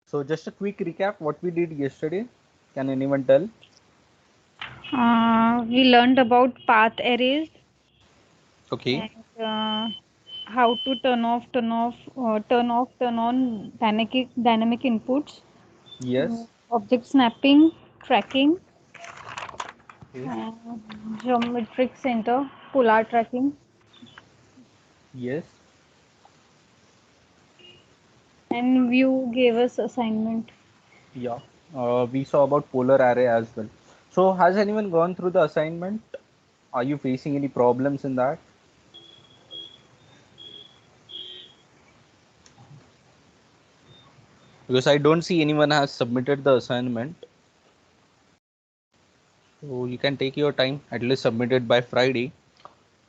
So just a quick recap what we did yesterday. Can anyone tell? We learned about path arrays Okay. and how to turn on dynamic inputs, Yes. object snapping, tracking, Okay. uh, geometric center, polar tracking, Yes. and view gave us assignment. Yeah. We saw about polar array as well. So has anyone gone through the assignment? Are you facing any problems in that? Because I don't see anyone has submitted the assignment. So you can take your time, at least submit it by Friday.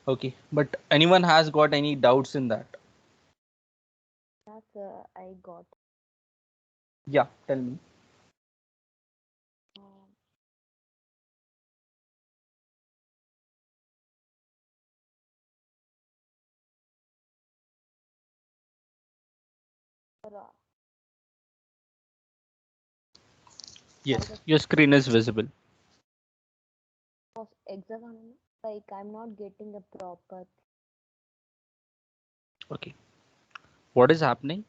Okay. But anyone has got any doubts in that? Yes, I got. Yeah, tell me. Um, for, why Yes, the your screen is visible. of hexagon? Like I'm not getting a proper. Okay. What is happening?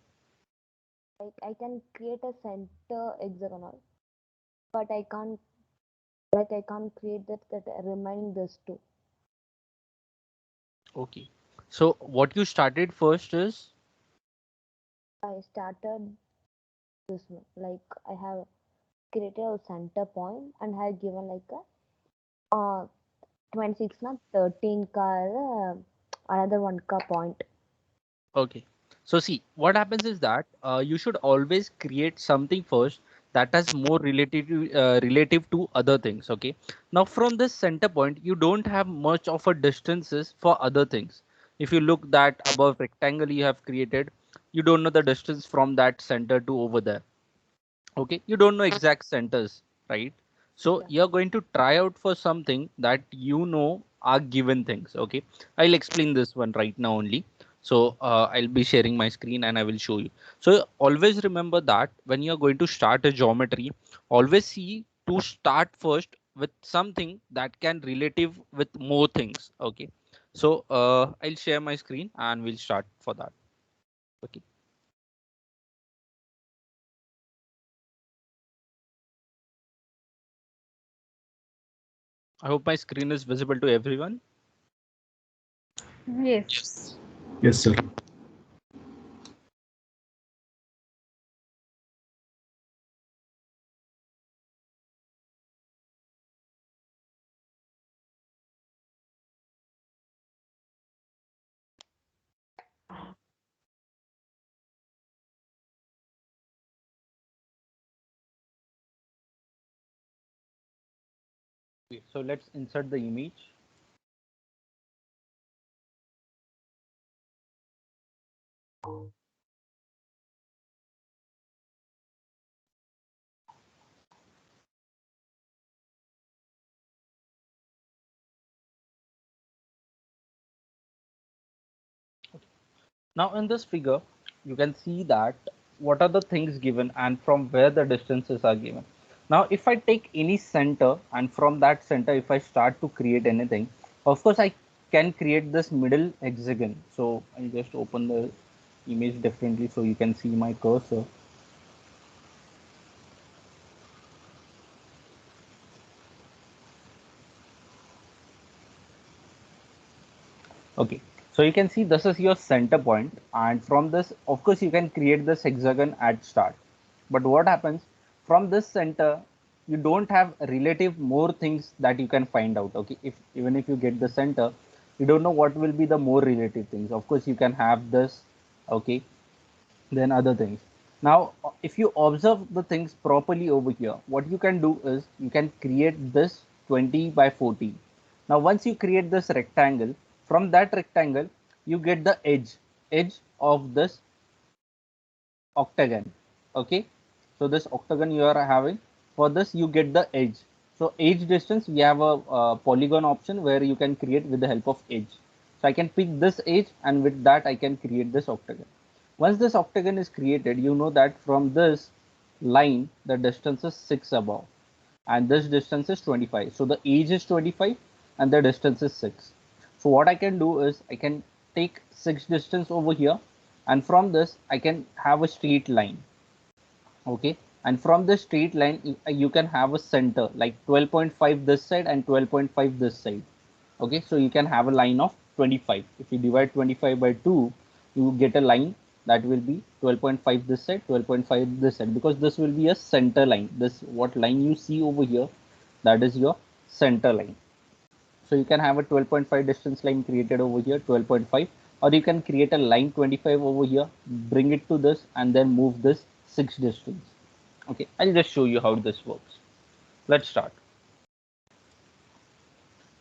Like I can create a center hexagonal, but I can't. Like I can't create that remaining this two. Okay. So what you started first is I started this one. Like I have created a center point and have given like a 26 not 13 car another 1 car point. okay. So see, what happens is that you should always create something first that has more relative to other things. Okay. Now from this center point, you don't have much of a distances for other things. If you look that above rectangle you have created, you don't know the distance from that center to over there. Okay, you don't know exact centers, right? So Yeah. you're going to try out for something that you know are given things. Okay, I'll explain this one right now only. So I'll be sharing my screen and I will show you. So always remember that when you're going to start a geometry, always see to start first with something that can relative with more things. Okay, so I'll share my screen and we'll start for that. Okay. I hope my screen is visible to everyone. Yes. Yes, sir. Okay, so let's insert the image. Now in this figure, you can see that what are the things given and from where the distances are given. Now if I take any center and from that center if I start to create anything, of course I can create this middle hexagon. So I'll just open the image differently so you can see my cursor. Okay, so you can see this is your center point, and from this, of course, you can create this hexagon at start. But what happens from this center, you don't have relative more things that you can find out. Okay, if even if you get the center, you don't know what will be the more relative things. Of course, you can have this, okay, then other things. Now, if you observe the things properly over here, what you can do is you can create this 20 by 40. Now, once you create this rectangle, from that rectangle, you get the edge of this octagon. Okay, so this octagon you are having, for this you get the edge. So edge distance, we have a polygon option where you can create with the help of edge. So I can pick this edge and with that I can create this octagon. Once this octagon is created, you know that from this line, the distance is 6 above, and this distance is 25. So the age is 25 and the distance is 6. So what I can do is I can take 6 distance over here, and from this I can have a straight line. Okay, and from this straight line you can have a center like 12.5 this side and 12.5 this side. Okay, so you can have a line of 25. If you divide 25 by 2, you get a line that will be 12.5 this side, 12.5 this side, because this will be a center line. This what line you see over here, that is your center line. So you can have a 12.5 distance line created over here, 12.5, or you can create a line 25 over here, bring it to this, and then move this 6 distance. Okay, I'll just show you how this works. Let's start.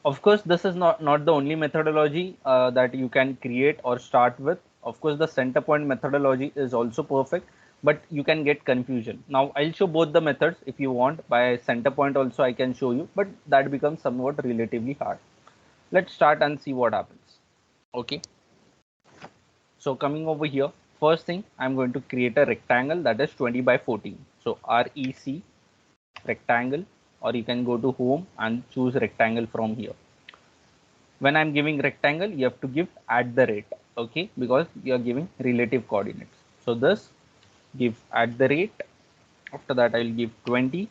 Of course, this is not the only methodology that you can create or start with. Of course, the center point methodology is also perfect, but you can get confusion. Now, I'll show both the methods if you want. By center point also I can show you, but that becomes somewhat relatively hard. Let's start and see what happens. Okay, so coming over here, first thing I'm going to create a rectangle that is 20 by 14. So REC rectangle, or you can go to home and choose rectangle from here. When I'm giving rectangle, you have to give at the rate, okay, because you are giving relative coordinates. So this give at the rate. After that, I will give 20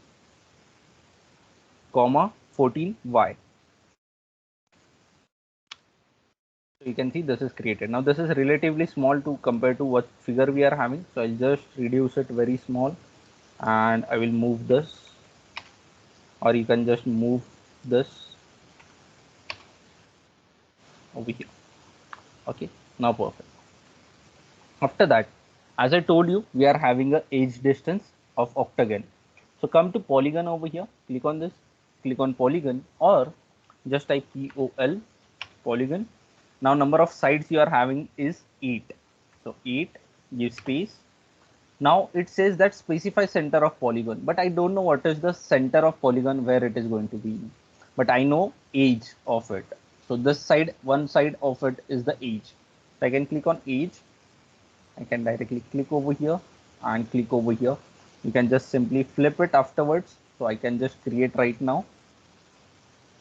comma 14y. So you can see this is created. Now this is relatively small to compare to what figure we are having. So I'll just reduce it very small, and I will move this, or you can just move this over here. Okay, now perfect. After that, as I told you, we are having a edge distance of octagon. So come to polygon over here, click on this, click on polygon, or just type POL polygon. Now number of sides you are having is 8. So 8, give space. Now it says that specify center of polygon, but I don't know what is the center of polygon where it is going to be. But I know edge of it. So this side, one side of it is the edge. So I can click on edge. I can directly click over here and click over here. You can just simply flip it afterwards. So I can just create right now.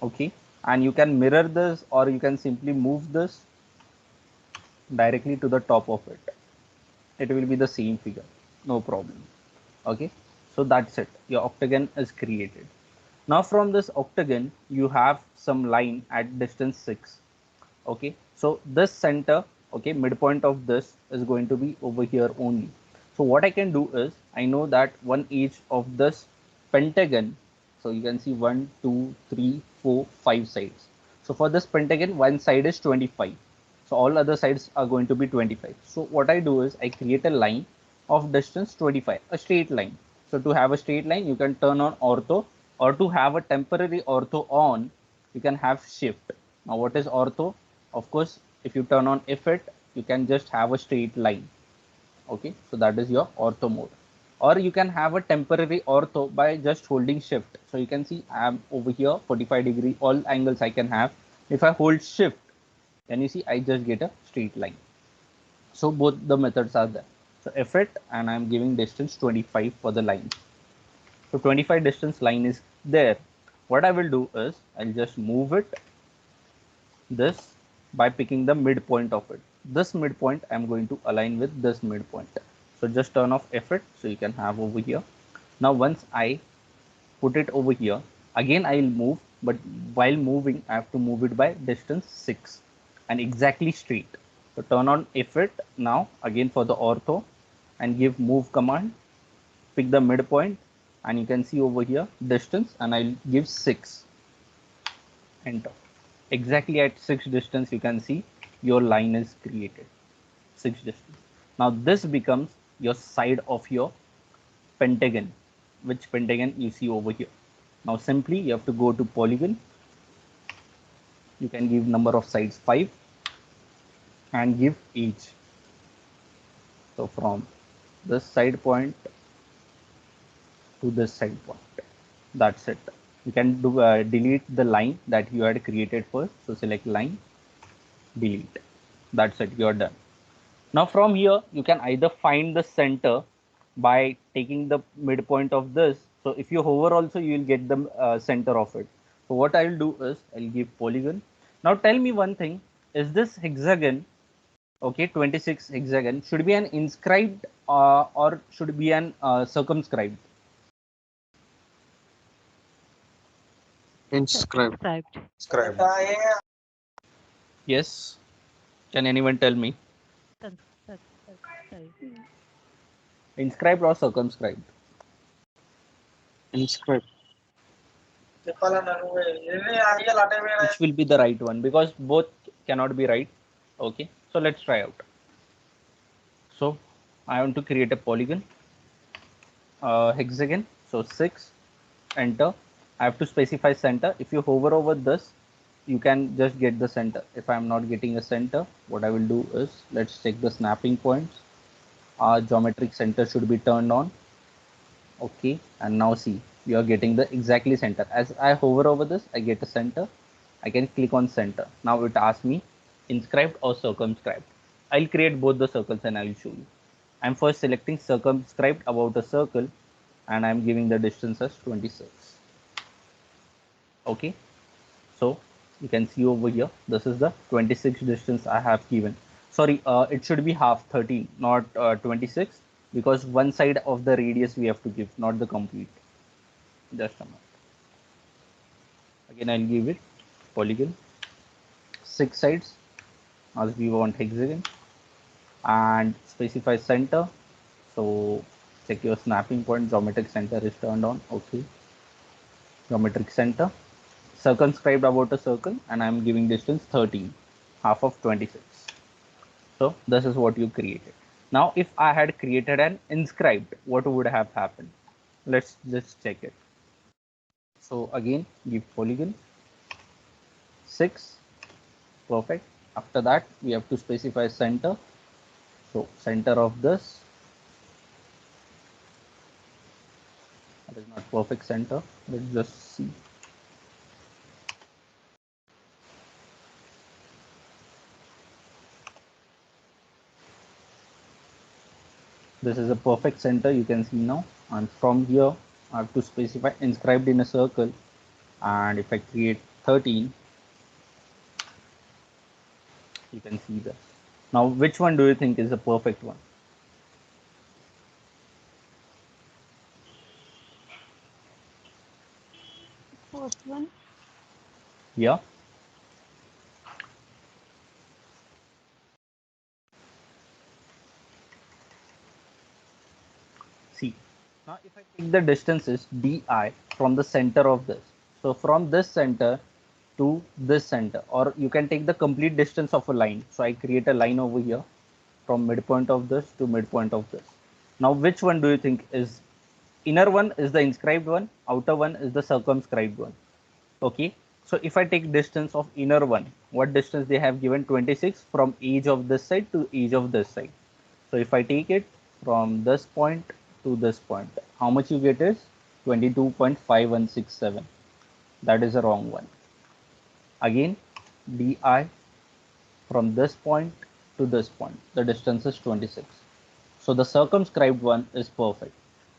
Okay. And you can mirror this, or you can simply move this directly to the top of it. It will be the same figure. No problem. Okay. So that's it. Your octagon is created. Now from this octagon, you have some line at distance 6. Okay, so this center, okay, midpoint of this is going to be over here only. So what I can do is, I know that one edge of this pentagon, so you can see 1 2 3 4 5 sides. So for this pentagon, one side is 25, so all other sides are going to be 25. So what I do is I create a line of distance 25, a straight line. So to have a straight line, you can turn on ortho, or to have a temporary ortho on, you can have shift. Now what is ortho? Of course, if you turn on effect, you can just have a straight line. Okay, so that is your ortho mode. Or you can have a temporary ortho by just holding shift. So you can see I am over here 45-degree, all angles I can have. If I hold shift, then you see I just get a straight line. So both the methods are there. So effect, and I'm giving distance 25 for the line. So 25 distance line is there. What I will do is I'll just move it this by picking the midpoint of it. This midpoint I'm going to align with this midpoint. So just turn off effect, so you can have over here. Now once I put it over here, again I will move, but while moving I have to move it by distance 6 and exactly straight. So turn on effect now again for the ortho and give move command, pick the midpoint, and you can see over here distance, and I'll give 6, enter. Exactly at 6 distance, you can see your line is created. 6 distance. Now this becomes your side of your pentagon, which pentagon you see over here. Now simply you have to go to polygon. You can give number of sides 5 and give each. So from this side point to this side point. That's it. You can do delete the line that you had created first. So select line, delete. That's it. You're done. Now from here, you can either find the center by taking the midpoint of this. So if you hover also, you will get the center of it. So what I'll do is I'll give polygon. Now tell me one thing, is this hexagon, okay, 26 hexagon, should be an inscribed or should be an circumscribed? Inscribed. Scribed. Yes. Can anyone tell me? Inscribed or circumscribed? Inscribed. Which will be the right one? Because both cannot be right. Okay. So let's try out. So I want to create a polygon, hexagon. So 6, enter. I have to specify center. If you hover over this, you can just get the center. If I'm not getting a center, what I will do is, let's check the snapping points. Our geometric center should be turned on. Okay, and now see, you are getting the exactly center. As I hover over this, I get a center. I can click on center. Now it asks me inscribed or circumscribed. I'll create both the circles and I'll show you. I'm first selecting circumscribed about a circle, and I'm giving the distance as 26. Okay, so you can see over here, this is the 26 distance I have given. Sorry, it should be half 13, not 26, because one side of the radius we have to give, not the complete. Just a moment. Again, I'll give it polygon, 6 sides as we want hexagon, and specify center. So check your snapping point, geometric center is turned on. Okay, geometric center, circumscribed about a circle, and I'm giving distance 13, half of 26. So this is what you created. Now if I had created an inscribed, what would have happened? Let's just check it. So again, give polygon, 6, perfect. After that, we have to specify center. So center of this, that is not perfect center. Let's just see. This is a perfect center, you can see now. And from here, I have to specify inscribed in a circle. And if I create 13, you can see this. Now, which one do you think is the perfect one? First one. Yeah. See, now if I take the distances di from the center of this, so from this center to this center, or you can take the complete distance of a line. So I create a line over here from midpoint of this to midpoint of this. Now, which one do you think is inner one is the inscribed one, outer one is the circumscribed one? Okay, so if I take distance of inner one, what distance they have given? 26 from edge of this side to edge of this side. So if I take it from this point to this point, how much you get is 22.5167. That is a wrong one. Again, di from this point to this point, the distance is 26. So the circumscribed one is perfect.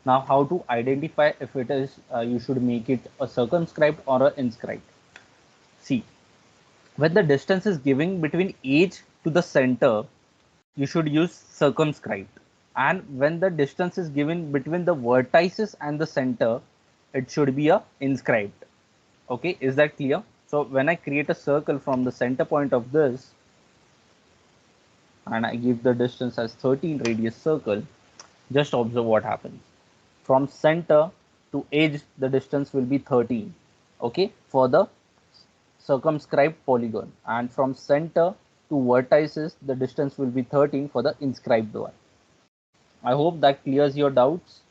Now, how to identify if it is, you should make it a circumscribed or a inscribed. See, when the distance is given between edge to the center, you should use circumscribed. And when the distance is given between the vertices and the center, it should be a inscribed. Okay, is that clear? So when I create a circle from the center point of this, and I give the distance as 13 radius circle, just observe what happens. From center to edge, the distance will be 13. Okay, for the circumscribed polygon, and from center to vertices, the distance will be 13 for the inscribed one. I hope that clears your doubts.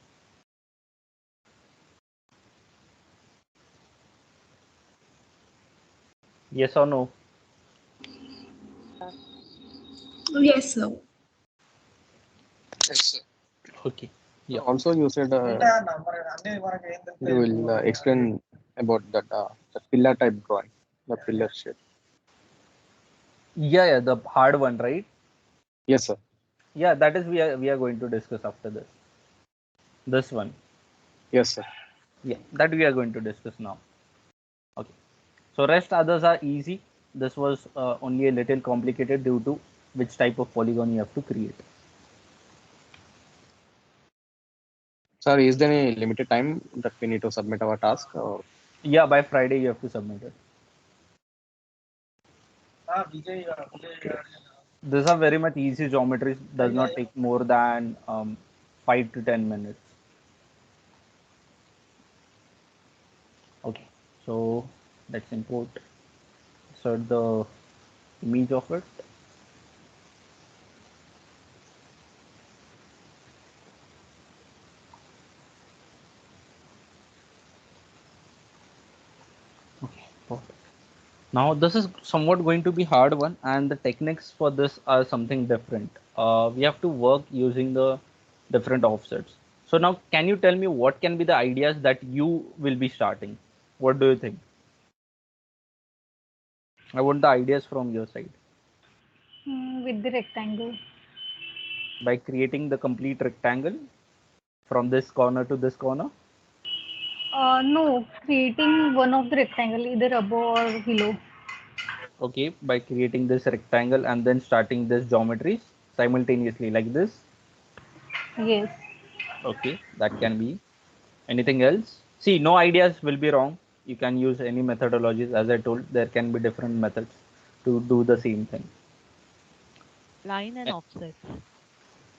Yes or no? Yes, sir. Yes, sir. Okay. Yeah. Also, you said you will explain about that pillar type drawing, the pillar shape. Yeah, the hard one, right? Yes, sir. Yeah, that is we are going to discuss after this. This one. Yes, sir. Yeah, that we are going to discuss now. Okay. So rest others are easy. This was only a little complicated due to which type of polygon you have to create. Sir, is there any limited time that we need to submit our task? Or Yeah, by Friday you have to submit it. These are very much easy geometries. Does not take more than 5 to 10 minutes. Okay, so let's insert the image of it. Okay, perfect. Now this is somewhat going to be hard one, and the techniques for this are something different. We have to work using the different offsets. So now, can you tell me what can be the ideas that you will be starting? What do you think? I want the ideas from your side. With the rectangle. By creating the complete rectangle from this corner to this corner. No, creating one of the rectangle either above or below. Okay, by creating this rectangle and then starting this geometries simultaneously like this. Yes. Okay, that can be. Anything else? See, no ideas will be wrong. You can use any methodologies. As I told, there can be different methods to do the same thing. Line and Eh, offsets.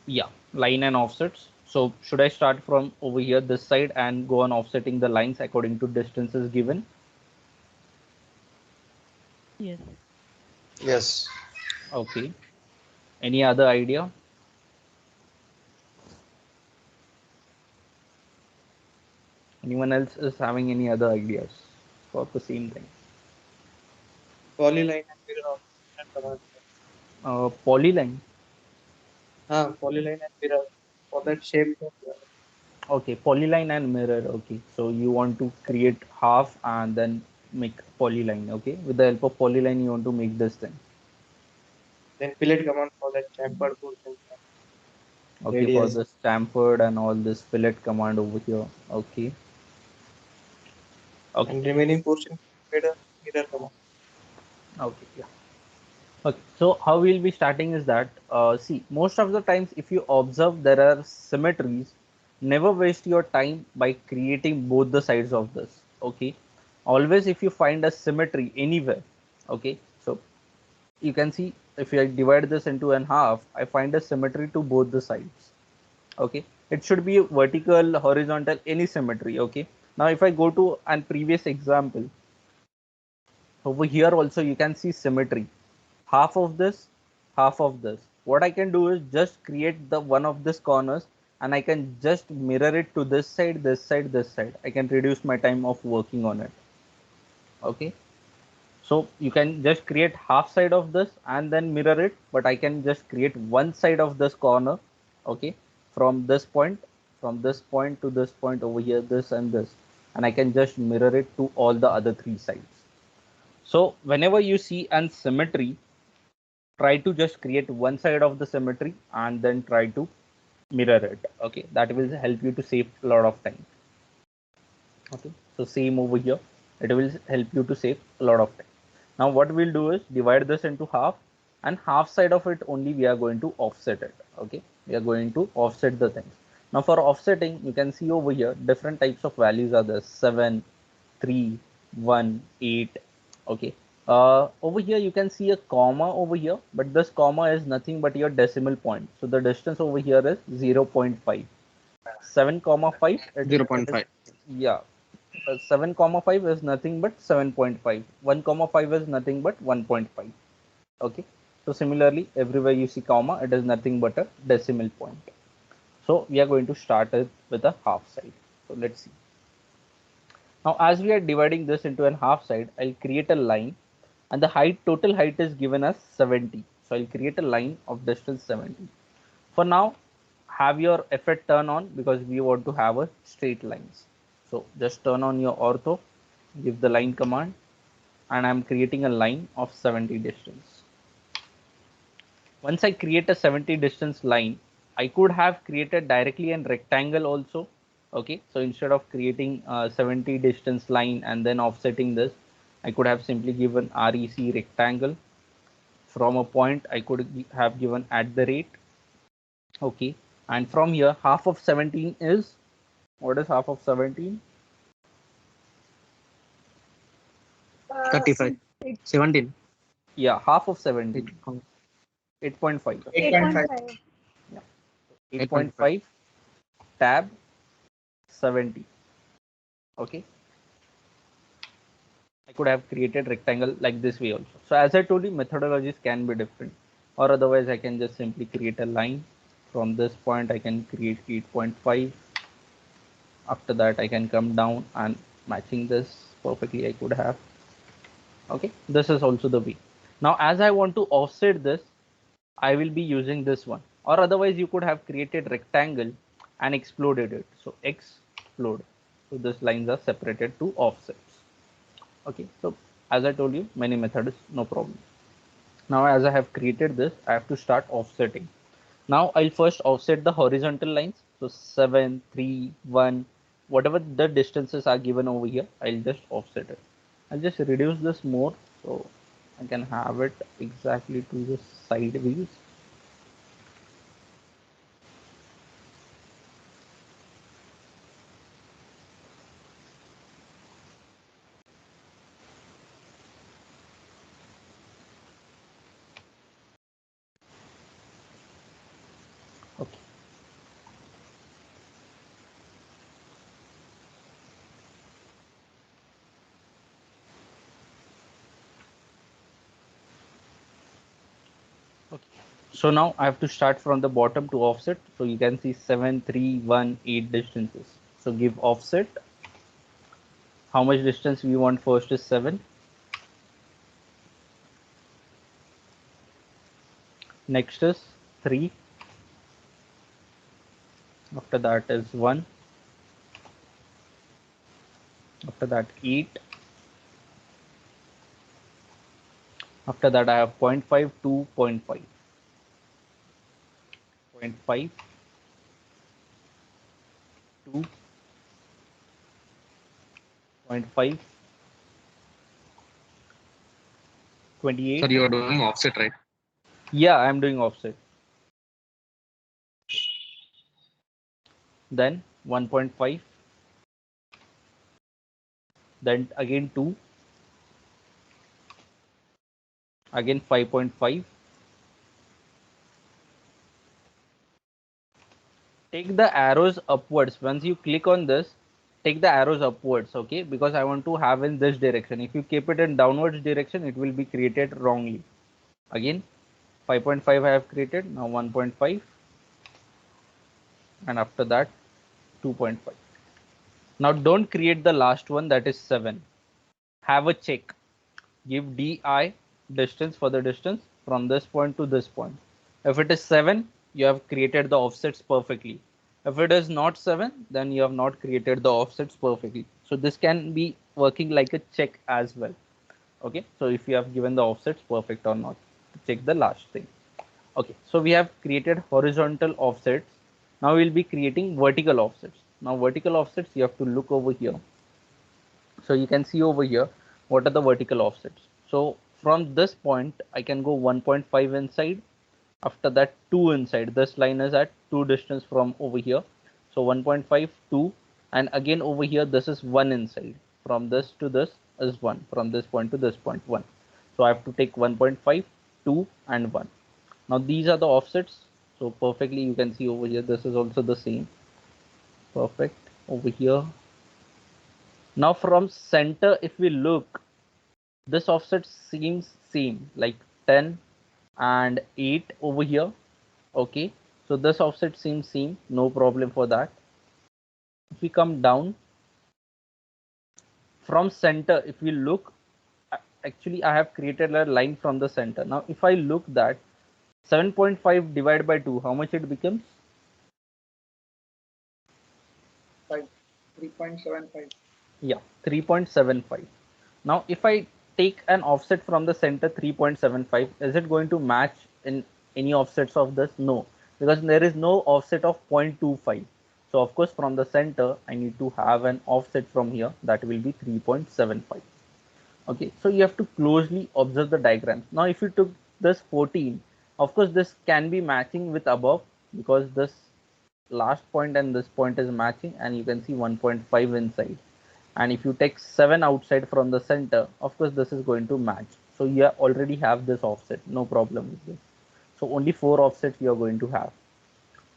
Yeah, line and offsets. So should I start from over here, this side, and go on offsetting the lines according to distances given? Yes. Yes. Okay. Any other idea? Anyone else is having any other ideas for the same thing? Polyline and mirror and command. Polyline. Polyline and mirror for that shape. Okay, polyline and mirror. Okay, so you want to create half and then make polyline. Okay, with the help of polyline, you want to make this thing. Then fillet command for that chamfered portion. Okay, for Radius. the chamfered and all this fillet command over here. Okay, okay, And remaining portion mirror command. okay, yeah. Okay, so how we'll be starting is that, see, most of the times if you observe there are symmetries, never waste your time by creating both the sides of this. Okay, always if you find a symmetry anywhere, okay, so you can see if I divide this into an half, I find a symmetry to both the sides. Okay, it should be vertical, horizontal, any symmetry. Okay, now if I go to an previous example, over here also you can see symmetry, half of this, half of this. What I can do is just create the one of this corners, and I can just mirror it to this side, this side, this side. I can reduce my time of working on it. Okay, so you can just create half side of this and then mirror it, but I can just create one side of this corner. Okay, from this point, from this point to this point over here, this and this, and I can just mirror it to all the other three sides. So whenever you see an symmetry, try to just create one side of the symmetry and then try to mirror it. Okay, that will help you to save a lot of time. Okay, so same over here, it will help you to save a lot of time. Now what we'll do is divide this into half, and half side of it only we are going to offset it. Okay, we are going to offset the things. Now for offsetting, you can see over here different types of values are there: 7, 3, 1, 8. Okay, over here you can see a comma over here, but this comma is nothing but your decimal point. So the distance over here is 0.5. 7 comma 5, it is, 0.5. yeah, 7 comma 5 is nothing but 7.5. 1 comma 5 is nothing but 1.5. Okay, so similarly everywhere you see comma, it is nothing but a decimal point. So we are going to start it with a half side. So let's see. Now as we are dividing this into a half side, I'll create a line, and the height, total height is given as 70. So I'll create a line of distance 70. For now, have your effect turn on because we want to have a straight lines. So just turn on your ortho, give the line command, and I'm creating a line of 70 distance. Once I create a 70 distance line, I could have created directly a rectangle also, Okay, so instead of creating a 70 distance line and then offsetting this, I could have simply given REC rectangle. From a point, I could have given at the rate. Okay, and from here, half of 17 is, what is half of 17? 35. 17. Yeah, half of 17. 8.5. 8.5. 8.5. Yeah, 8.5. 8.5 tab 70. Okay, I could have created rectangle like this way also. So as I told you, methodologies can be different, or otherwise I can just simply create a line. From this point I can create 8.5. After that I can come down and matching this perfectly I could have. Okay, this is also the way. Now as I want to offset this, I will be using this one, or otherwise you could have created rectangle and exploded it. So explode. So these lines are separated to offsets. Okay, so as I told you, many methods, no problem. Now as I have created this, I have to start offsetting. Now I'll first offset the horizontal lines. So 7, 3, 1, whatever the distances are given over here, I'll just offset it. I'll just reduce this more so I can have it exactly to the side views. Okay. Okay. So now I have to start from the bottom to offset. So you can see 7, 3, 1, 8 distances. So give offset. How much distance we want first is 7. Next is 3. After that is 1. After that 8. After that I have 0.5, 2, 0.5. 0.5, 2, 0.5, 28. Sir, you are doing offset, right? Yeah, I'm doing offset. Then 1.5. Then again 2. Again 5.5. Take the arrows upwards. Once you click on this, take the arrows upwards, okay? Because I want to have in this direction. If you keep it in downwards direction, it will be created wrongly. Again 5.5 I have created. Now 1.5. And after that 2.5. Now don't create the last one, that is 7. Have a check. Give di distance for the distance from this point to this point. If it is 7, you have created the offsets perfectly. If it is not 7, then you have not created the offsets perfectly. So this can be working like a check as well. Okay, so if you have given the offsets perfect or not, check the last thing. Okay, so we have created horizontal offsets. Now we'll be creating vertical offsets. Now vertical offsets, you have to look over here. So you can see over here what are the vertical offsets. So from this point I can go 1.5 inside. After that 2 inside. This line is at 2 distance from over here. So 1.5, 2, and again over here this is 1 inside. From this to this is 1. From this point to this point 1. So I have to take 1.5, 2, and 1. Now these are the offsets. So perfectly you can see over here this is also the same. Perfect over here. Now from center if we look, this offset seems same like 10 and 8 over here. Okay, so this offset seems same, no problem for that. If we come down from center, if we look, actually I have created a line from the center. Now if I look that 7.5 divided by 2, how much it becomes? 3.75. Yeah, 3.75. Now if I take an offset from the center 3.75, is it going to match in any offsets of this? No, because there is no offset of 0.25. So of course from the center I need to have an offset from here, that will be 3.75. Okay, so you have to closely observe the diagrams. Now if you took this 14, of course this can be matching with above, because this last point and this point is matching, and you can see 1.5 inside. And if you take 7 outside from the center, of course this is going to match. So you already have this offset, no problem with this. So only 4 offsets you are going to have.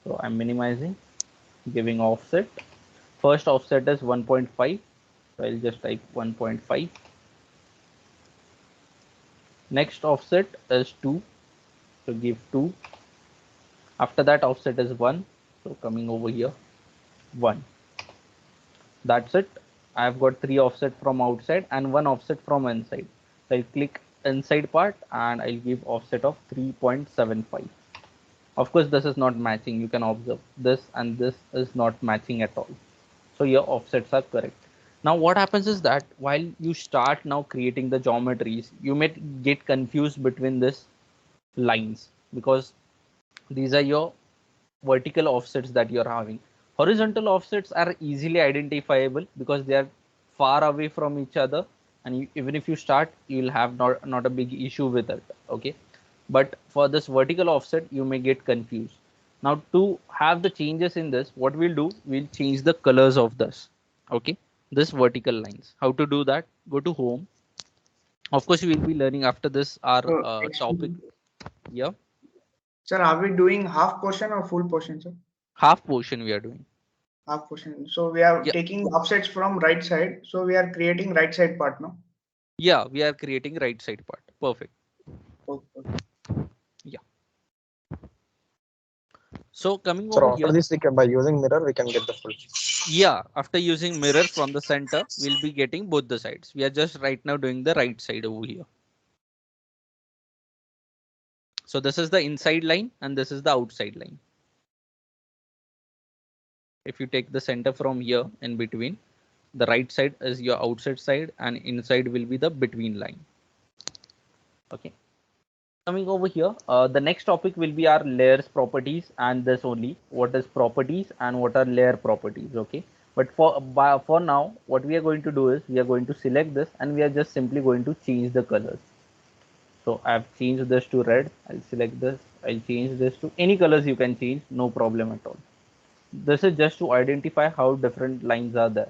So I'm minimizing, giving offset. First offset is 1.5, so I'll just type 1.5. Next offset is 2, so give 2. After that offset is 1, so coming over here 1. That's it. I've got 3 offset from outside and 1 offset from inside. So I'll click inside part and I'll give offset of 3.75. Of course this is not matching, you can observe this and this is not matching at all. So your offsets are correct. Now what happens is that while you start now creating the geometries, you may get confused between this lines, because these are your vertical offsets that you're having. Horizontal offsets are easily identifiable because they are far away from each other, and even if you start, you will have not a big issue with it. Okay, but for this vertical offset, you may get confused. Now to have the changes in this, what we'll do, we'll change the colors of this. Okay, this vertical lines. How to do that? Go to home. Of course, we will be learning after this our topic. Yeah, Sir, are we doing half portion or full portion, sir? half portion we are doing. Half portion. So we are Yeah. taking offsets from right side. So we are creating right side part, no? Yeah, we are creating right side part. Perfect. Okay. Yeah. So coming So over after here, this, by using mirror, we can get the full. yeah, after using mirror from the center, we'll be getting both the sides. We are just right now doing the right side over here. So this is the inside line and this is the outside line. If you take the center from here in between, the right side is your outside side and inside will be the between line. Okay. Coming over here, the next topic will be our layers properties, and this only what is properties and what are layer properties. Okay, but for now what we are going to do is we are going to select this and we are just simply going to change the colors. So I've changed this to red. I'll select this. I'll change this to any colors you can change, no problem at all. This is just to identify how different lines are there.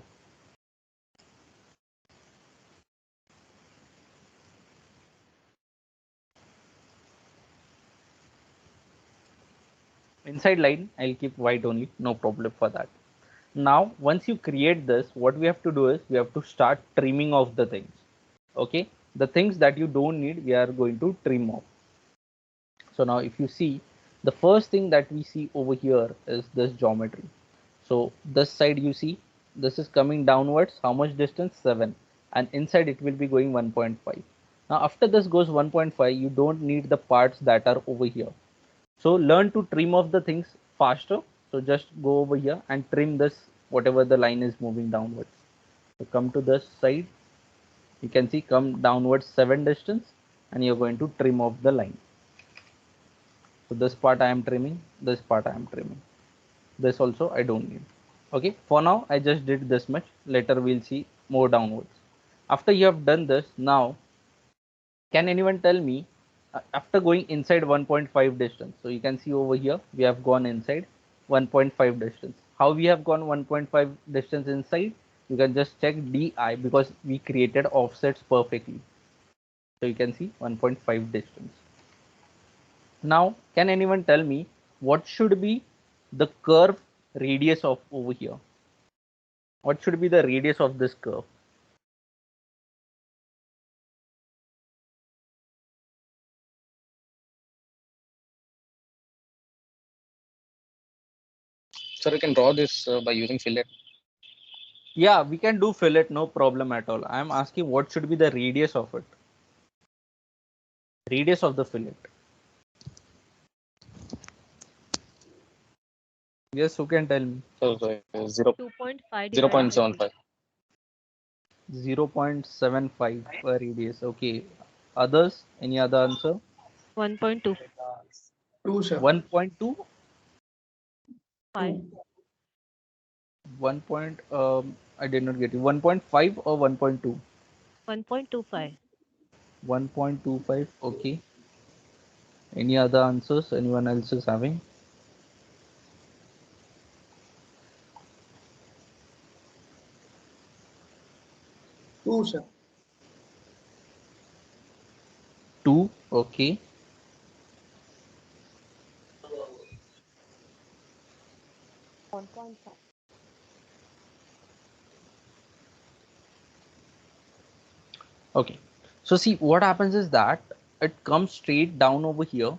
Inside line I'll keep white only, no problem for that. Now once you create this, what we have to do is we have to start trimming off the things. Okay, the things that you don't need we are going to trim off. So now if you see, the first thing that we see over here is this geometry. So this side you see, this is coming downwards, how much distance? 7, and inside it will be going 1.5. Now after this goes 1.5, you don't need the parts that are over here. So learn to trim off the things faster. So just go over here and trim this, whatever the line is moving downwards. So come to this side, you can see come downwards 7 distance, and you're going to trim off the line. So this part I am trimming, this part I am trimming, this also I don't need. Okay, for now I just did this much, later we'll see more downwards. After you have done this, now can anyone tell me, after going inside 1.5 distance, so you can see over here we have gone inside 1.5 distance. How we have gone 1.5 distance inside? You can just check DI, because we created offsets perfectly. So you can see 1.5 distance. Now can anyone tell me what should be the curve radius of over here? What should be the radius of this curve? So you can draw this by using fillet. Yeah, we can do fillet, no problem at all. I am asking what should be the radius of it. Radius of the fillet. Yes, who can tell me? So 2.5 divided by 3. 0.75. 0.75 radius. Okay. Others? Any other answer? 1.25. 2, sir. 1.25. 2. 1 point, I did not get you. 1.5 or 1.2? 1.25. 1.25. Okay. Any other answers? Anyone else is having? 2, sir. 2. Okay. 1.5. Okay. So see what happens is that it comes straight down over here.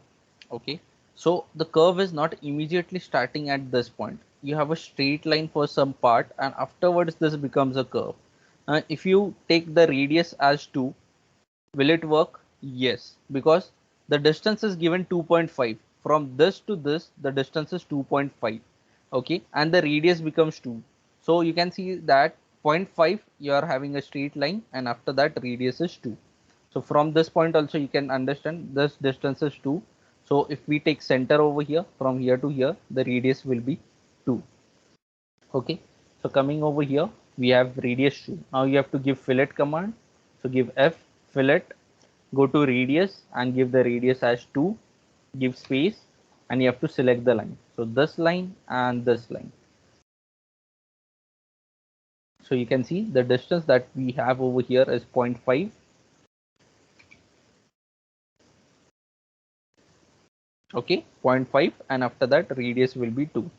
Okay. So the curve is not immediately starting at this point. You have a straight line for some part and afterwards this becomes a curve. And if you take the radius as 2, will it work? Yes, because the distance is given 2.5. From this to this, the distance is 2.5. Okay, and the radius becomes 2. So you can see that zero point 0.5 you are having a straight line, and after that radius is 2. So from this point also you can understand this distance is 2. So if we take center over here, from here to here, the radius will be 2. Okay, so coming over here, we have radius 2. Now you have to give fillet command. So give F fillet, go to radius and give the radius as 2, give space, and you have to select the line. So this line and this line. So you can see the distance that we have over here is 0.5. Okay, 0.5, and after that radius will be 2.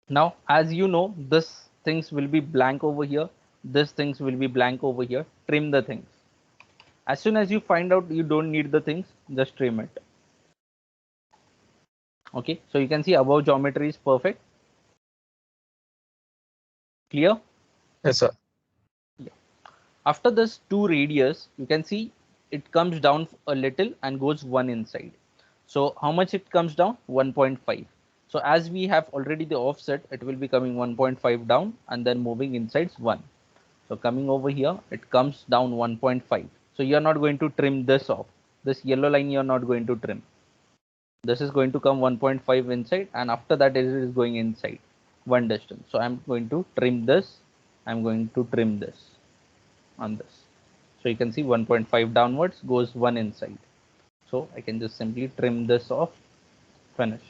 Now, as you know, this things will be blank over here. This things will be blank over here. Trim the things. As soon as you find out you don't need the things, just trim it. Okay, so you can see above geometry is perfect. Clear? Yes, sir. Yeah. After this 2 radius, you can see it comes down a little and goes 1 inside. So how much it comes down? 1.5. So as we have already the offset, it will be coming 1.5 down and then moving inside 1. So coming over here, it comes down 1.5. So you are not going to trim this off. This yellow line you are not going to trim. This is going to come 1.5 inside, and after that it is going inside one distance. So I'm going to trim this. I'm going to trim this on this. So you can see 1.5 downwards goes 1 inside. So I can just simply trim this off, finish.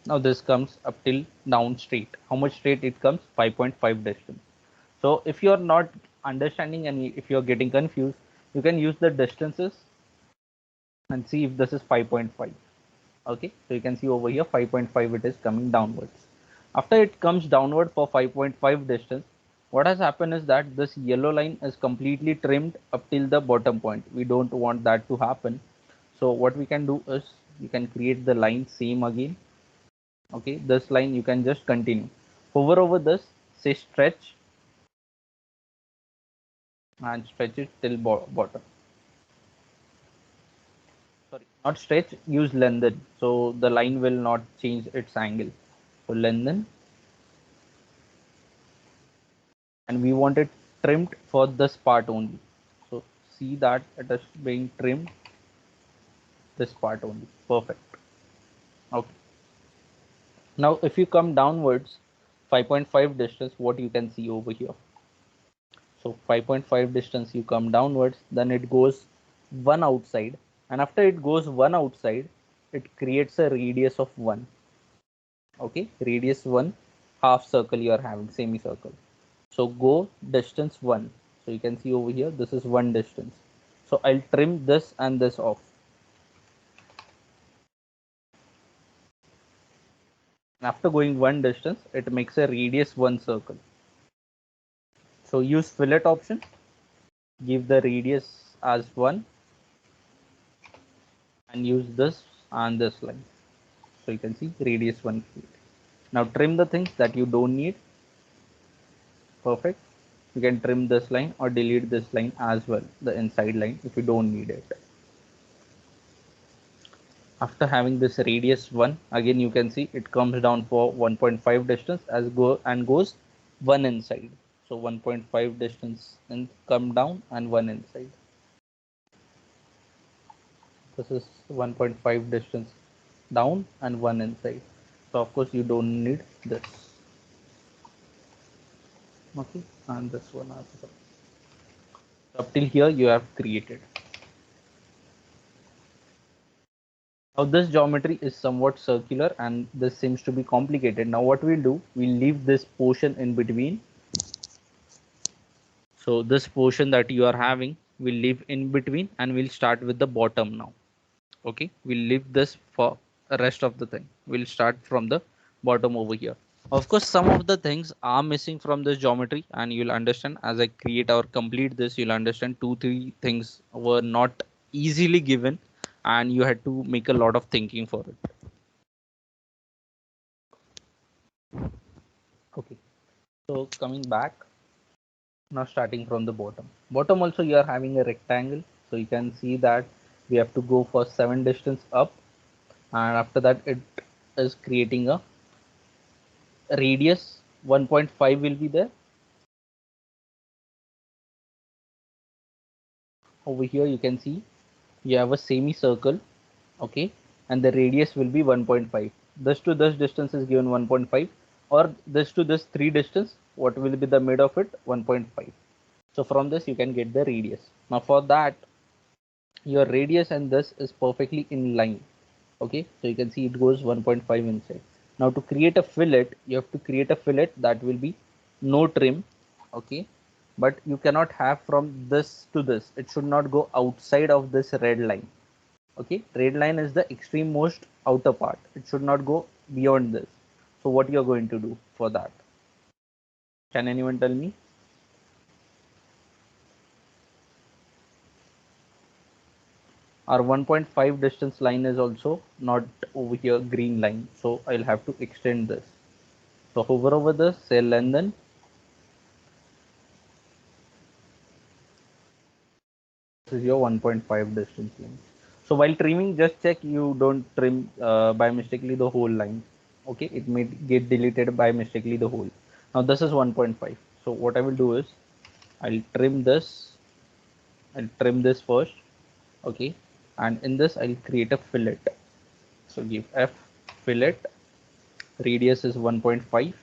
Now this comes up till down straight. How much straight it comes? 5.5 distance. So if you are not understanding and if you are getting confused, you can use the distances and see if this is 5.5. Okay, so you can see over here 5.5 it is coming downwards. After it comes downward for 5.5 distance, what has happened is that this yellow line is completely trimmed up till the bottom point. We don't want that to happen. So what we can do is you can create the line same again. Okay, this line you can just continue. Hover over this, say stretch, and stretch it till bottom. Sorry, not stretch, use lengthen. So the line will not change its angle. So lengthen, and we want it trimmed for this part only. So see that it is being trimmed this part only. Perfect. Okay. Now if you come downwards 5.5 distance, what you can see over here. So 5.5 distance you come downwards, then it goes one outside, and after it goes one outside, it creates a radius of 1. Okay, radius 1, half circle you are having, semicircle. So go distance 1. So you can see over here, this is 1 distance. So I'll trim this and this off. After going 1 distance, it makes a radius 1 circle. So use fillet option, give the radius as 1, and use this and this line. So you can see radius 1 feet. Now trim the things that you don't need. Perfect. You can trim this line or delete this line as well, the inside line, if you don't need it. After having this radius 1, again you can see it comes down for 1.5 distance as go and goes 1 inside. So 1.5 distance and come down and 1 inside. This is 1.5 distance down and 1 inside. So of course you don't need this. Okay, and this one also. Up till here you have created. Now this geometry is somewhat circular and this seems to be complicated. Now what we'll do, we'll leave this portion in between. So this portion that you are having, we'll leave in between and we'll start with the bottom now. Okay, we'll leave this for the rest of the thing. We'll start from the bottom over here. Of course, some of the things are missing from this geometry and you'll understand as I create or complete this, you'll understand 2-3 things were not easily given and you had to make a lot of thinking for it. Okay, so coming back, now starting from the bottom also you are having a rectangle, so you can see that we have to go for 7 distance up, and after that it is creating a radius 1.5 will be there. Over here you can see you have a semicircle, okay, and the radius will be 1.5. This to this distance is given 1.5, or this to this 3 distance, what will be the mid of it? 1.5. So from this you can get the radius. Now for that, your radius and this is perfectly in line. Okay, so you can see it goes 1.5 inside. Now to create a fillet, you have to create a fillet that will be no trim. Okay, but you cannot have from this to this. It should not go outside of this red line. Okay, red line is the extreme most outer part. It should not go beyond this. So what you are going to do for that? Can anyone tell me? Our 1.5 distance line is also not over here green line, so I'll have to extend this. So hover over this, say lengthen. This is your 1.5 distance line. So while trimming, just check you don't trim by mistakenly the whole line. Okay, it may get deleted by mistakenly the whole. Now this is 1.5. So what I will do is I'll trim this. I'll trim this first. Okay, and in this I'll create a fillet. So give F fillet. Radius is 1.5.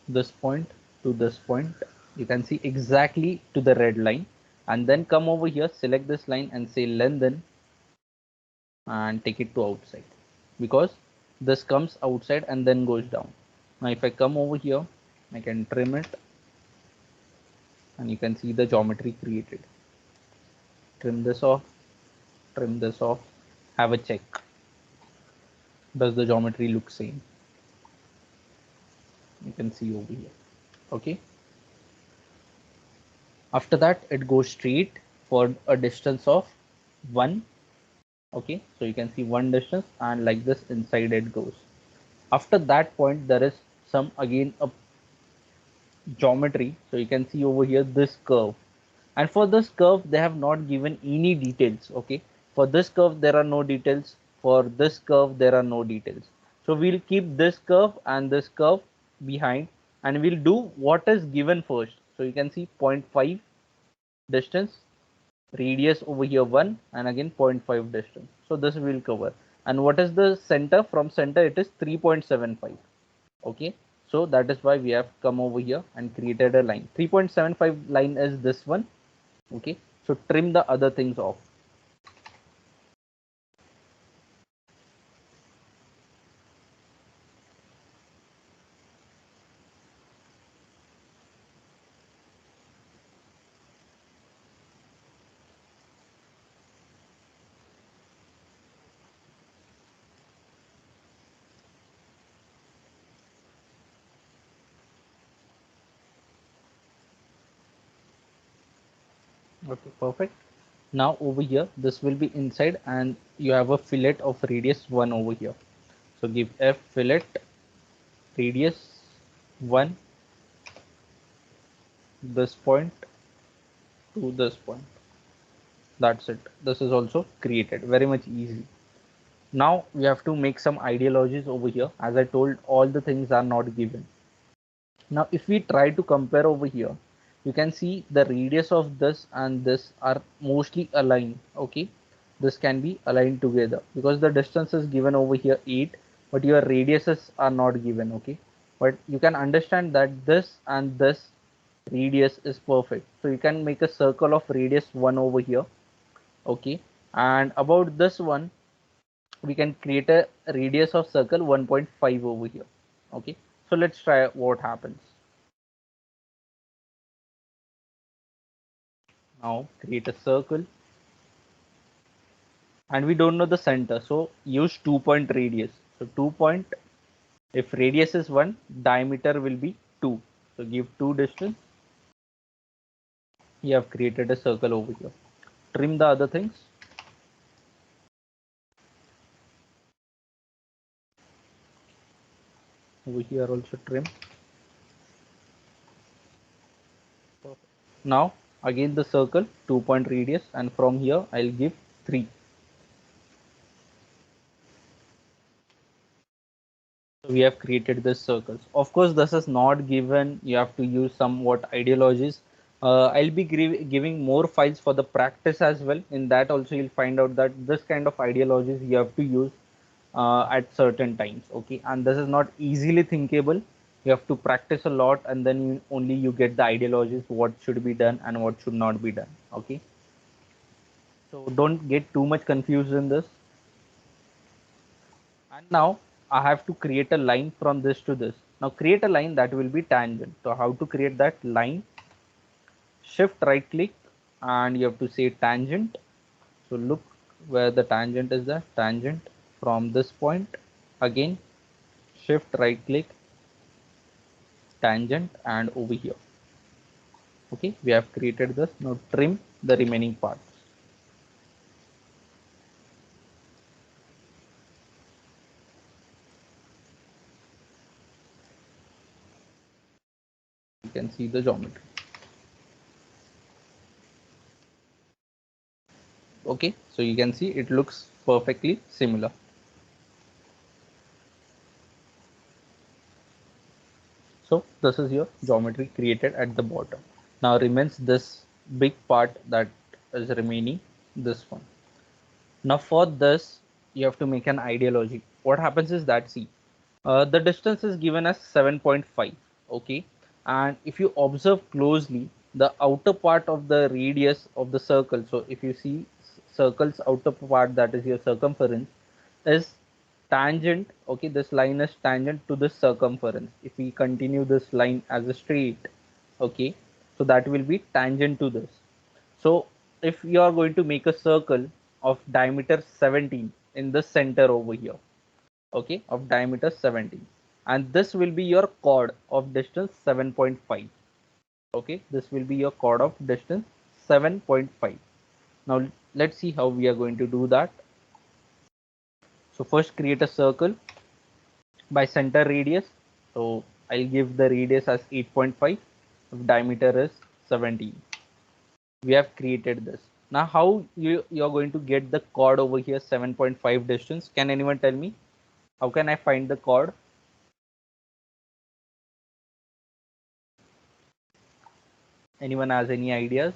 This point to this point, you can see exactly to the red line, and then come over here, select this line and say lengthen and take it to outside, because this comes outside and then goes down. Now if I come over here, I can trim it and you can see the geometry created. Trim this off, trim this off, have a check. Does the geometry look same? You can see over here. Okay, after that it goes straight for a distance of 1. Okay, so you can see 1 distance, and like this inside it goes. After that point there is some again a geometry, so you can see over here this curve, and for this curve they have not given any details. Okay, for this curve there are no details, for this curve there are no details, so we'll keep this curve and this curve behind, and we'll do what is given first. So you can see 0.5 distance, radius over here 1, and again 0.5 distance. So this will cover. And what is the center? From center it is 3.75. Okay, so that is why we have come over here and created a line. 3.75 line is this one. Okay, so trim the other things off. Okay, perfect. Now over here this will be inside, and you have a fillet of radius 1 over here. So give F fillet radius 1, this point to this point. That's it. This is also created very much easy. Now we have to make some ideologies over here. As I told, all the things are not given. Now if we try to compare over here, you can see the radius of this and this are mostly aligned. Okay, this can be aligned together because the distance is given over here 8, but your radiuses are not given. Okay, but you can understand that this and this radius is perfect. So you can make a circle of radius 1 over here. Okay, and about this one, we can create a radius of circle 1.5 over here. Okay, so let's try what happens. Now create a circle, and we don't know the center, so use 2-point radius. So 2 point, if radius is 1, diameter will be 2. So give 2 distance. You have created a circle over here. Trim the other things. Over here also trim. Now again the circle, 2-point radius, and from here I'll give 3. So we have created this circles. Of course, this is not given. You have to use somewhat ideologies. I'll be giving more files for the practice as well. In that also you'll find out that this kind of ideologies you have to use at certain times. Okay, and this is not easily thinkable. You have to practice a lot, and then only you get the ideologies, what should be done and what should not be done. Okay, so don't get too much confused in this. And now I have to create a line from this to this. Now create a line that will be tangent. So how to create that line? Shift right click and you have to say tangent. So look where the tangent is, the tangent from this point. Again shift right click, tangent, and over here. Okay, we have created this. Now trim the remaining parts. You can see the geometry. Okay, so you can see it looks perfectly similar. So this is your geometry created at the bottom. Now remains this big part that is remaining, this one. Now for this, you have to make an ideology. What happens is that, see, the distance is given as 7.5. Okay, and if you observe closely, the outer part of the radius of the circle, so if you see circle's outer part, that is your circumference, is tangent. Okay, this line is tangent to this circumference. If we continue this line as a straight, okay, so that will be tangent to this. So if you are going to make a circle of diameter 17 in the center over here, okay, of diameter 17, and this will be your chord of distance 7.5. Okay, this will be your chord of distance 7.5. Now let's see how we are going to do that. So first create a circle by center radius. So I'll give the radius as 8.5, diameter is 17. We have created this. Now how you're going to get the chord over here 7.5 distance? Can anyone tell me? How can I find the chord? Anyone has any ideas?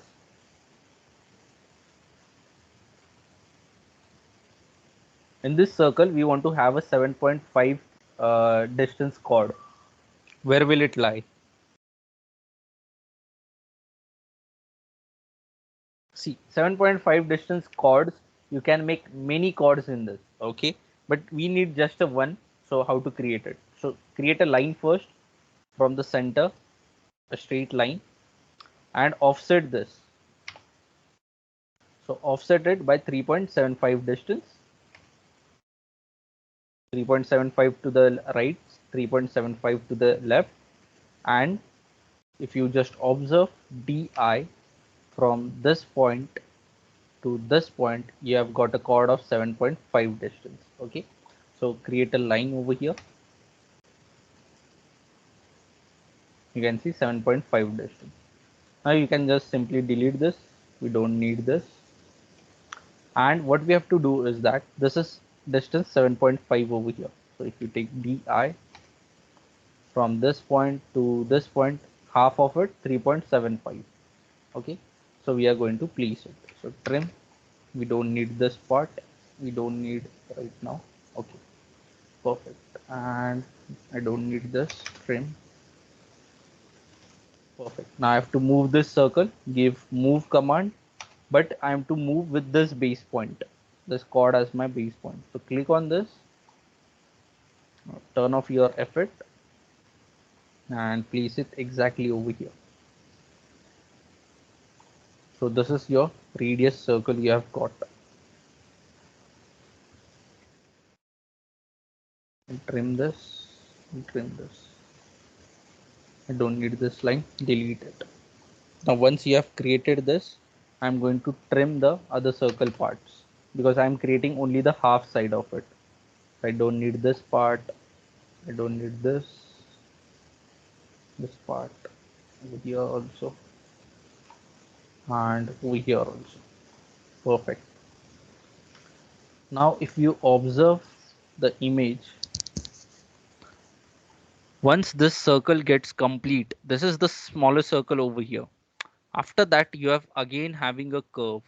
In this circle, we want to have a 7.5 distance chord. Where will it lie? See, 7.5 distance chords, you can make many chords in this, okay? But we need just a one, so how to create it? So create a line first from the center, a straight line, and offset this. So offset it by 3.75 distance, 3.75 to the right, 3.75 to the left, and if you just observe di from this point to this point, you have got a chord of 7.5 distance. Okay, so create a line over here. You can see 7.5 distance. Now you can just simply delete this. We don't need this. And what we have to do is that this is distance 7.5 over here. So if you take di from this point to this point, half of it 3.75. Okay, so we are going to place it. So trim, we don't need this part, we don't need right now. Okay, perfect. And I don't need this. Trim. Perfect. Now I have to move this circle, give move command, but I am to move with this base point, this chord as my base point. So click on this, turn off your effect and place it exactly over here. So this is your radius circle you have got. And trim this, and trim this. I don't need this line, delete it. Now once you have created this, I'm going to trim the other circle parts because I'm creating only the half side of it. I don't need this part, I don't need this part over here also, and over here also. Perfect. Now if you observe the image, once this circle gets complete, this is the smaller circle over here. After that you have again having a curve.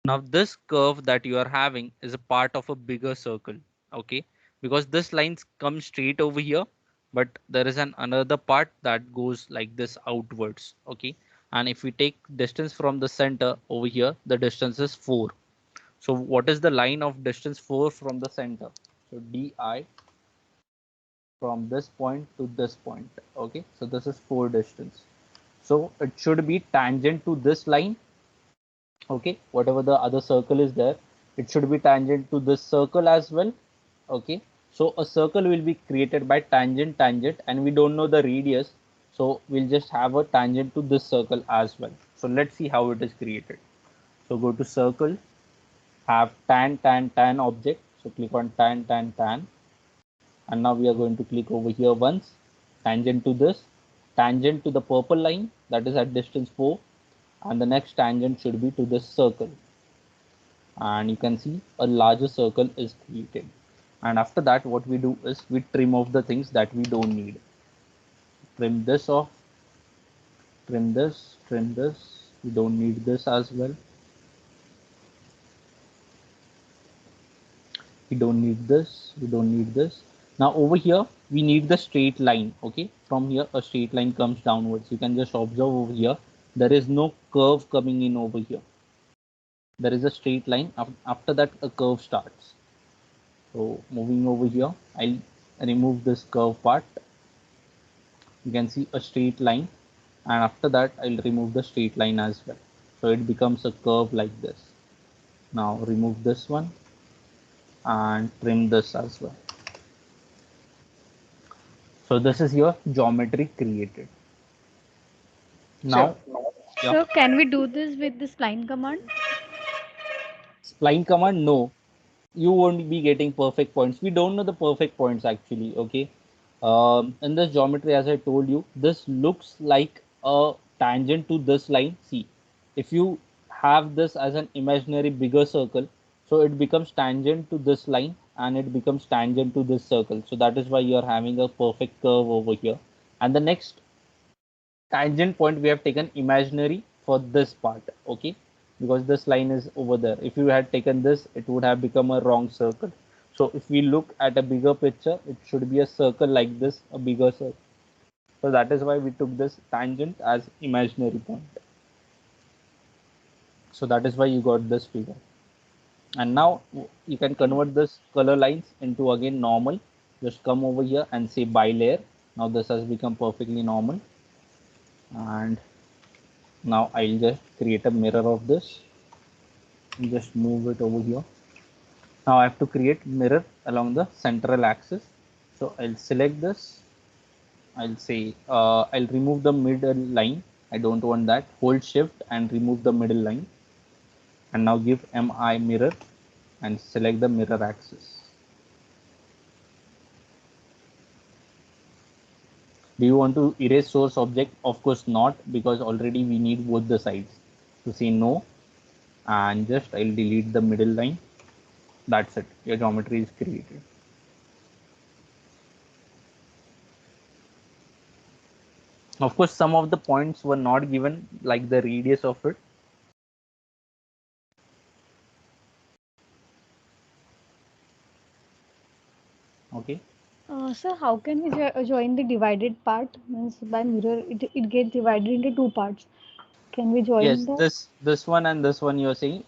Now this curve that you are having is a part of a bigger circle, okay? Because this line comes straight over here, but there is an another part that goes like this outwards, okay? And if we take distance from the center over here, the distance is 4. So what is the line of distance 4 from the center? So di from this point to this point, okay? So this is 4 distance. So it should be tangent to this line, okay? Whatever the other circle is there, it should be tangent to this circle as well, okay? So a circle will be created by tangent tangent, and we don't know the radius, so we'll just have a tangent to this circle as well. So let's see how it is created. So go to circle, have tan tan tan object, so click on tan tan tan, and now we are going to click over here once, tangent to this, tangent to the purple line that is at distance 4, and the next tangent should be to this circle, and you can see a larger circle is created. And after that what we do is we trim off the things that we don't need. Trim this off, trim this, we don't need this as well, we don't need this, we don't need this. Now over here we need the straight line, okay? From here a straight line comes downwards. You can just observe over here, there is no curve coming in over here, there is a straight line. After that a curve starts. So moving over here, I'll remove this curve part. You can see a straight line, and after that I'll remove the straight line as well. So it becomes a curve like this. Now remove this one and trim this as well. So this is your geometry created. Now, yeah, So can we do this with the spline command? spline command, no, you won't be getting perfect points. We don't know the perfect points actually, okay? In this geometry, as I told you, this looks like a tangent to this line. See, if you have this as an imaginary bigger circle, so it becomes tangent to this line and it becomes tangent to this circle. So that is why you are having a perfect curve over here. And the next tangent point we have taken imaginary for this part, okay? Because this line is over there. If you had taken this, it would have become a wrong circle. So if we look at a bigger picture, it should be a circle like this, a bigger circle. So that is why we took this tangent as imaginary point. So that is why you got this figure. And now you can convert this color lines into again normal. Just come over here and say bilayer. Now this has become perfectly normal. And now I'll just create a mirror of this and just move it over here. Now I have to create mirror along the central axis. So I'll select this. I'll say I'll remove the middle line. I don't want that. Hold shift and remove the middle line. And now give mi mirror and select the mirror axis. Do you want to erase source object? Of course not, because already we need both the sides. So say no, and just I'll delete the middle line. That's it. Your geometry is created. Of course, some of the points were not given, like the radius of it. Okay. So how can we join the divided part? Means by mirror, it gets divided into two parts. Can we join Yes, that? this one and this one you're saying,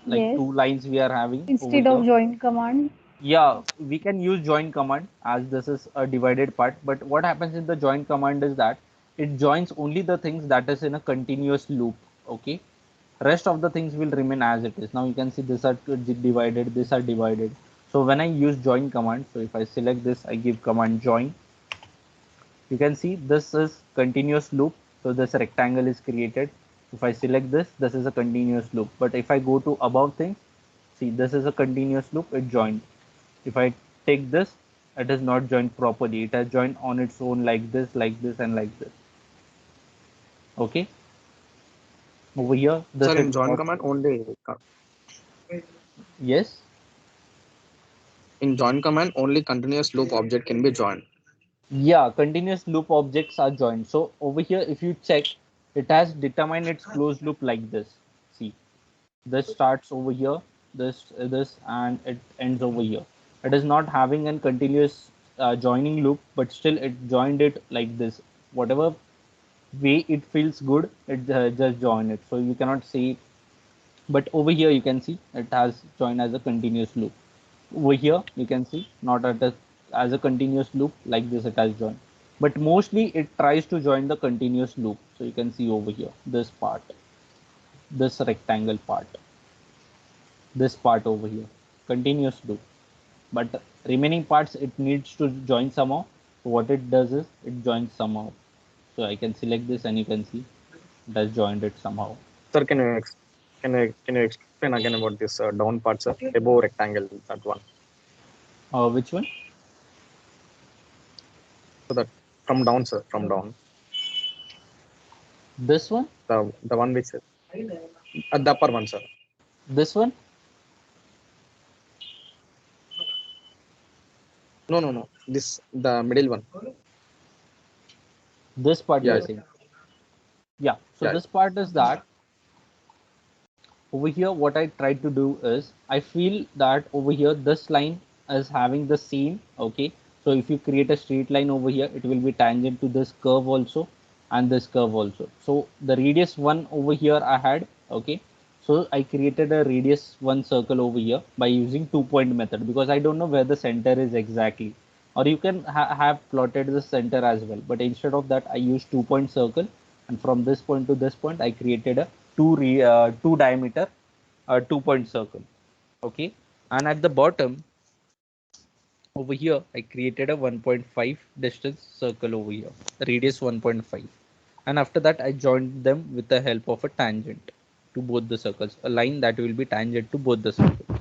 like Yes. two lines we are having over Instead here. of join command. Yeah, we can use join command as this is a divided part. But what happens in the join command is that it joins only the things that is in a continuous loop. Okay, rest of the things will remain as it is. Now you can see these are divided, these are divided. So when I use join command, so if I select this, I give command join, you can see this is continuous loop. So this rectangle is created. If I select this, this is a continuous loop. But if I go to above things, see this is a continuous loop, it joined. If I take this, it is not joined properly, it has joined on its own like this, like this, and like this. Okay, over here this Sir, is in join not. command only Yes. in join command only continuous loop object can be joined. Yeah, continuous loop objects are joined. So over here if you check, it has determined its closed loop like this. See, this starts over here, this and it ends over here. It is not having a continuous joining loop, but still it joined it like this. Whatever way it feels good, it just join it. So you cannot say, but over here you can see it has joined as a continuous loop. Over here you can see not as a continuous loop like this it has joined, but mostly it tries to join the continuous loop. So you can see over here this part, this rectangle part, this part over here, continuous loop. But remaining parts it needs to join somehow. So what it does is it joins somehow. So I can select this and you can see it has joined it somehow. Sir, can you explain again about this down part, sir? Above rectangle, that one. Which one? So that from down, sir, from down. This one? The one which the upper one, sir. This one? No, no, no. This the middle one. This part you Yeah, are yeah, saying? Yeah. So yeah. this part is that over here what I try to do is I feel that over here this line is having the same. Okay, so if you create a straight line over here, it will be tangent to this curve also and this curve also. So the radius one over here I had. Okay, so I created a radius one circle over here by using 2 point method, because I don't know where the center is exactly, or you can have plotted the center as well, but instead of that I used 2 point circle, and from this point to this point I created a two diameter 2 point circle. Okay, and at the bottom over here I created a 1.5 distance circle over here, radius 1.5, and after that I joined them with the help of a tangent to both the circles, a line that will be tangent to both the circles.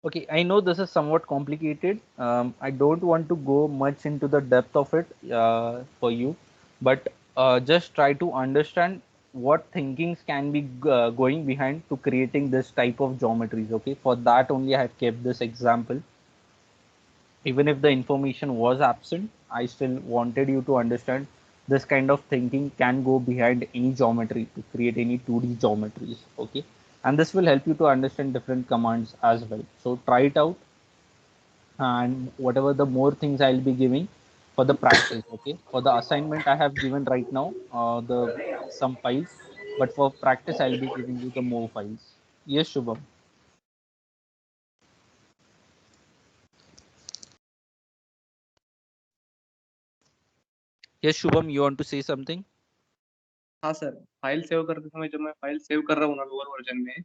Okay, I know this is somewhat complicated. I don't want to go much into the depth of it for you, but just try to understand what thinkings can be going behind to creating this type of geometries. Okay, for that only I have kept this example. Even if the information was absent, I still wanted you to understand this kind of thinking can go behind any geometry to create any 2D geometries. Okay, and this will help you to understand different commands as well. So try it out, and whatever the more things I'll be giving for the practice. Okay, for the assignment I have given right now the some files, but for practice I'll be giving you the more files. Yes, Shubham. Yes, Shubham, you want to say something? हाँ sir, file save करते समय जब मैं file save कर रहा हूँ ना lower version में,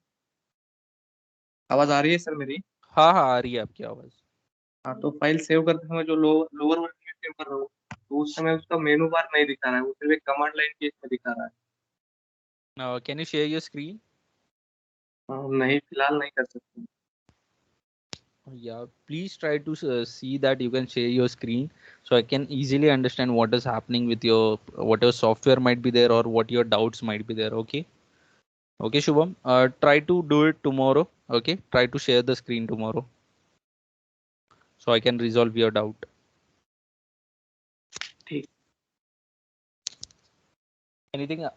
आवाज आ रही है सर मेरी? हाँ हाँ, आ रही है आपकी आवाज। हाँ, तो फाइल सेव करते समय जो लोअर वर्जन में सेव कर रहा हूँ, तो उस समय उसका मेनू बार नहीं दिखा रहा है, वो सिर्फ एक कमांड लाइन केस में दिखा रहा है। Can you share your screen? नहीं, फिलहाल नहीं कर सकते। Yeah, please try to see that you can share your screen so I can easily understand what is happening with your whatever software might be there or what your doubts might be there. Okay. Okay, Shubham. Try to do it tomorrow. Okay. Try to share the screen tomorrow so I can resolve your doubt. ठीक। Anything?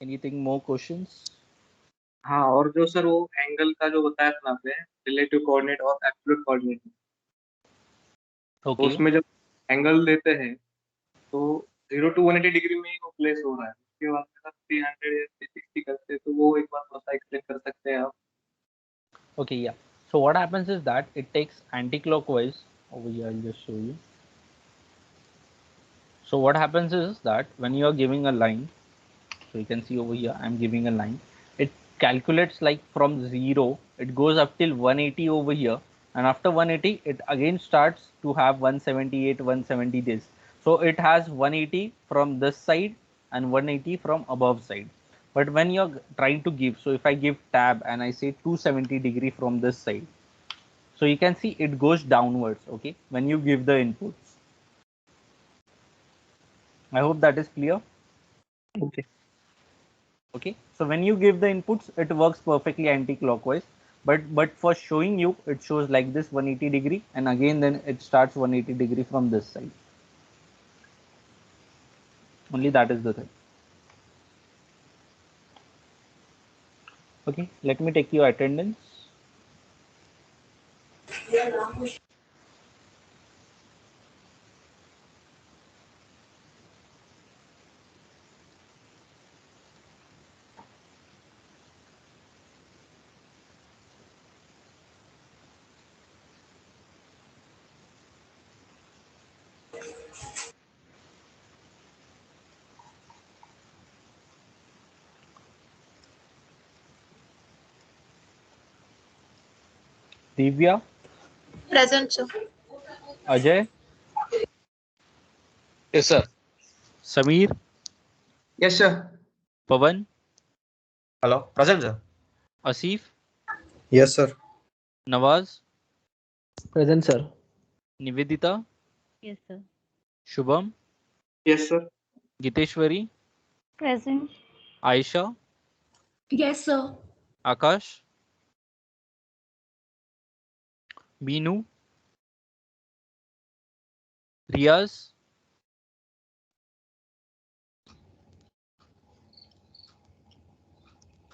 Anything more questions? हाँ, और जो sir वो angle का जो बताया था आपने, रिलेटिव कोऑर्डिनेट और एब्सोल्यूट कोऑर्डिनेट, तो Okay. उसमें जब एंगल देते हैं तो 0 to 180 डिग्री में ही वो प्लेस हो रहा है, उसके बाद में 300 या 360 करते हैं, तो वो एक बार थोड़ा सा एक्सप्लेन कर सकते हैं आप? Okay, yeah. So what happens is that it takes anti-clockwise over here. I'll just show you. So what happens is that when you are giving a line, so you can see over here, I'm giving a line. It calculates like from 0, it goes up till 180 over here, and after 180, it again starts to have 178, 170 this. So it has 180 from this side and 180 from above side. But when you're trying to give, so if I give tab and I say 270 degree from this side, so you can see it goes downwards. Okay, when you give the inputs. I hope that is clear. Okay. Okay, so when you give the inputs, it works perfectly anti-clockwise, but for showing you, it shows like this 180 degree, and again then it starts 180 degree from this side. Only that is the thing. Okay, let me take your attendance. Divya, Present, sir. Ajay, Yes, sir. Samir, Yes, sir. Pavan, Hello. Present, sir. Asif, Yes, sir. Nawaz, Present, sir. Nivedita, Yes, sir. Shubham, Yes, sir. Giteshwari, Present. Aisha, Yes, sir. Akash, Binu, Riaz,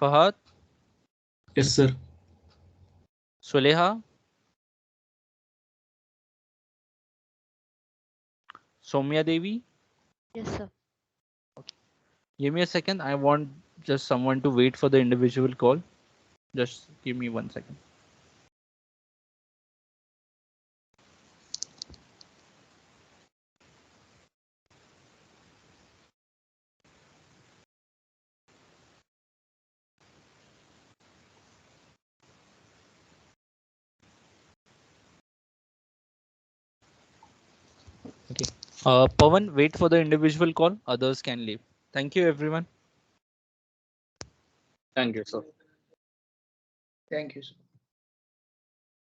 Fahad, Yes, sir. Suleha, Soumya Devi. Yes, sir. Give me a second. I want just someone to wait for the individual call. Just give me 1 second. Okay. Pawan, wait for the individual call. Others can leave. Thank you, everyone. Thank you, sir. Thank you, sir.